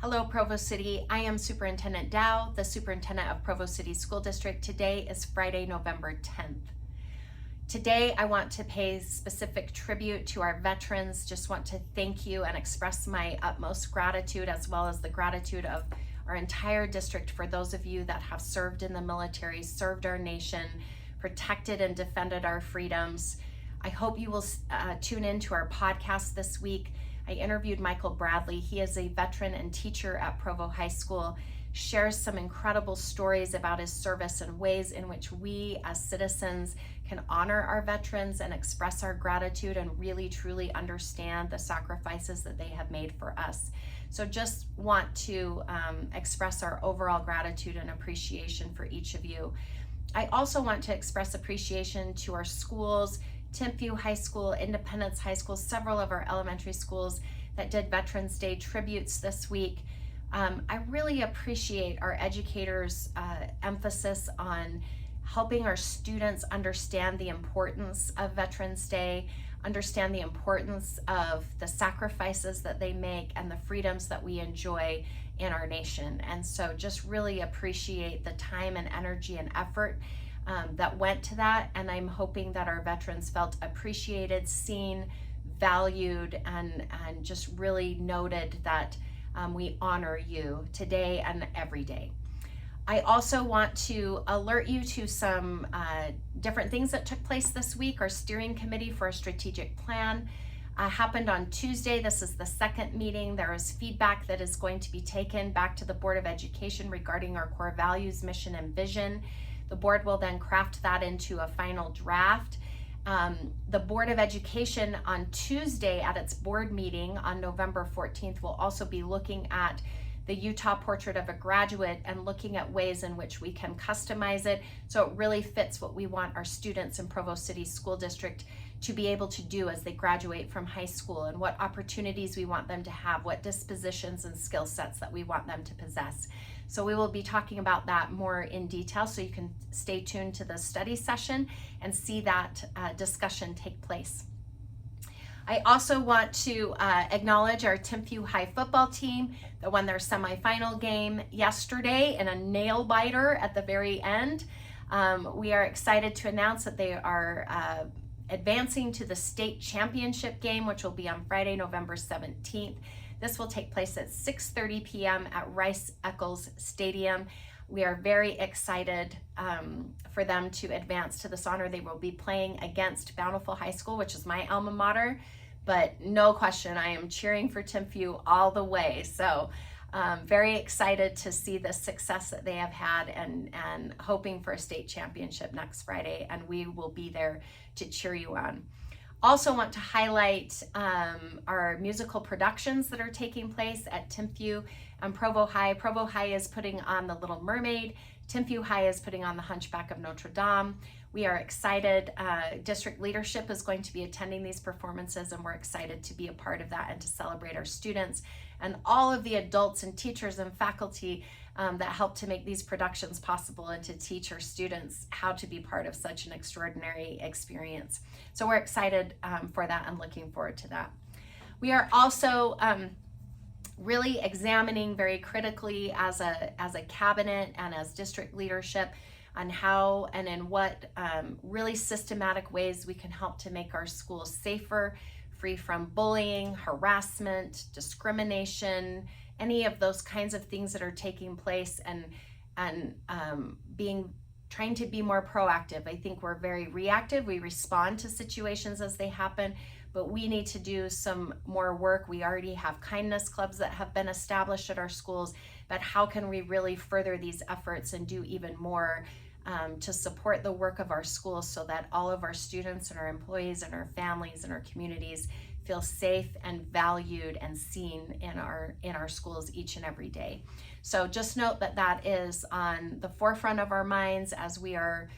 Hello, Provo City. I am Superintendent Dow, the Superintendent of Provo City School District. Today is Friday, November 10th. Today, I want to pay specific tribute to our veterans. Just want to thank you and express my utmost gratitude, as well as the gratitude of our entire district for those of you that have served in the military, served our nation, protected and defended our freedoms. I hope you will tune in to our podcast this week. I interviewed Michael Bradley. He is a veteran and teacher at Provo High School, shares some incredible stories about his service and ways in which we as citizens can honor our veterans and express our gratitude and really truly understand the sacrifices that they have made for us. So just want to express our overall gratitude and appreciation for each of you. I also want to express appreciation to our schools, Timpview High School, Independence High School, several of our elementary schools that did Veterans Day tributes this week. I really appreciate our educators' emphasis on helping our students understand the importance of Veterans Day, understand the importance of the sacrifices that they make and the freedoms that we enjoy in our nation. And so just really appreciate the time and energy and effort that went to that, and I'm hoping that our veterans felt appreciated, seen, valued, and just really noted that we honor you today and every day. I also want to alert you to some different things that took place this week. Our steering committee for a strategic plan happened on Tuesday. This is the second meeting. There is feedback that is going to be taken back to the Board of Education regarding our core values, mission, and vision. The board will then craft that into a final draft. The Board of Education on Tuesday at its board meeting on November 14th will also be looking at the Utah Portrait of a Graduate and looking at ways in which we can customize it so it really fits what we want our students in Provo City School District to be able to do as they graduate from high school, and what opportunities we want them to have, what dispositions and skill sets that we want them to possess. So we will be talking about that more in detail, so you can stay tuned to the study session and see that discussion take place. I also want to acknowledge our Timpview High football team that won their semifinal game yesterday in a nail biter at the very end. We are excited to announce that they are advancing to the state championship game, which will be on Friday, November 17th. This will take place at 6:30 p.m. at Rice-Eccles Stadium. We are very excited for them to advance to this honor. They will be playing against Bountiful High School, which is my alma mater, but no question, I am cheering for Timpview all the way. So very excited to see the success that they have had, and hoping for a state championship next Friday, and we will be there to cheer you on. Also want to highlight our musical productions that are taking place at Timpview and Provo High. Provo High is putting on The Little Mermaid. Timpview High is putting on The Hunchback of Notre Dame. We are excited. District leadership is going to be attending these performances, and we're excited to be a part of that and to celebrate our students and all of the adults and teachers and faculty that help to make these productions possible, and to teach our students how to be part of such an extraordinary experience. So we're excited for that and looking forward to that. We are also really examining very critically as a cabinet and as district leadership on how and in what really systematic ways we can help to make our schools safer, free from bullying, harassment, discrimination, any of those kinds of things that are taking place, and trying to be more proactive. I think we're very reactive. We respond to situations as they happen, but we need to do some more work. We already have kindness clubs that have been established at our schools, but how can we really further these efforts and do even more to support the work of our schools, so that all of our students and our employees and our families and our communities feel safe and valued and seen in our schools each and every day. So just note that that is on the forefront of our minds as we are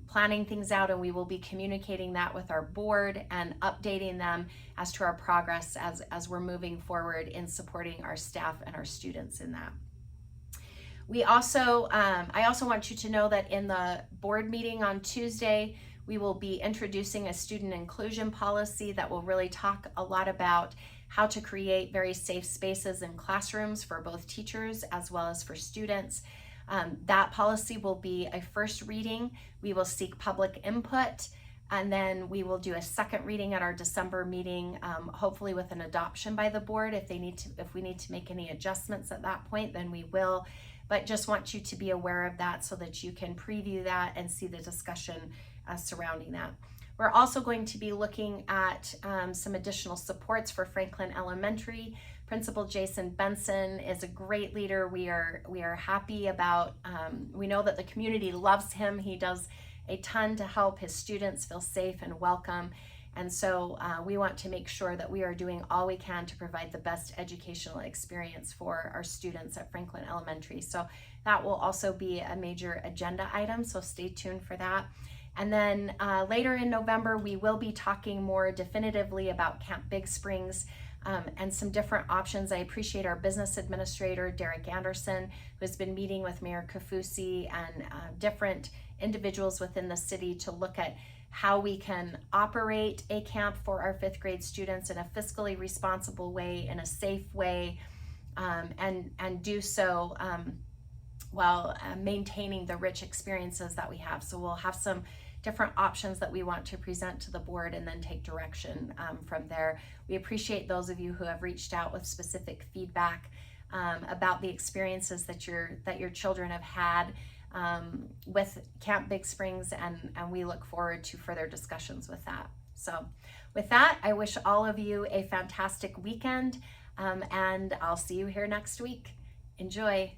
planning things out, and we will be communicating that with our board and updating them as to our progress as we're moving forward in supporting our staff and our students in that. We also, I also want you to know that in the board meeting on Tuesday, we will be introducing a student inclusion policy that will really talk a lot about how to create very safe spaces in classrooms for both teachers as well as for students. That policy will be a first reading. We will seek public input, and then we will do a second reading at our December meeting, hopefully with an adoption by the board. If we need to make any adjustments at that point, then we will. But just want you to be aware of that so that you can preview that and see the discussion surrounding that. We're also going to be looking at some additional supports for Franklin Elementary. Principal Jason Benson is a great leader. We are happy about, we know that the community loves him. He does a ton to help his students feel safe and welcome. And so we want to make sure that we are doing all we can to provide the best educational experience for our students at Franklin Elementary. So that will also be a major agenda item, so stay tuned for that. And then later in November, we will be talking more definitively about Camp Big Springs and some different options. I appreciate our business administrator, Derek Anderson, who has been meeting with Mayor Kafusi and different individuals within the city to look at how we can operate a camp for our 5th grade students in a fiscally responsible way, in a safe way, and do so while maintaining the rich experiences that we have. So we'll have some different options that we want to present to the board and then take direction from there. We appreciate those of you who have reached out with specific feedback about the experiences that your children have had with Camp Big Springs, and we look forward to further discussions with that. So with that, I wish all of you a fantastic weekend, and I'll see you here next week. Enjoy.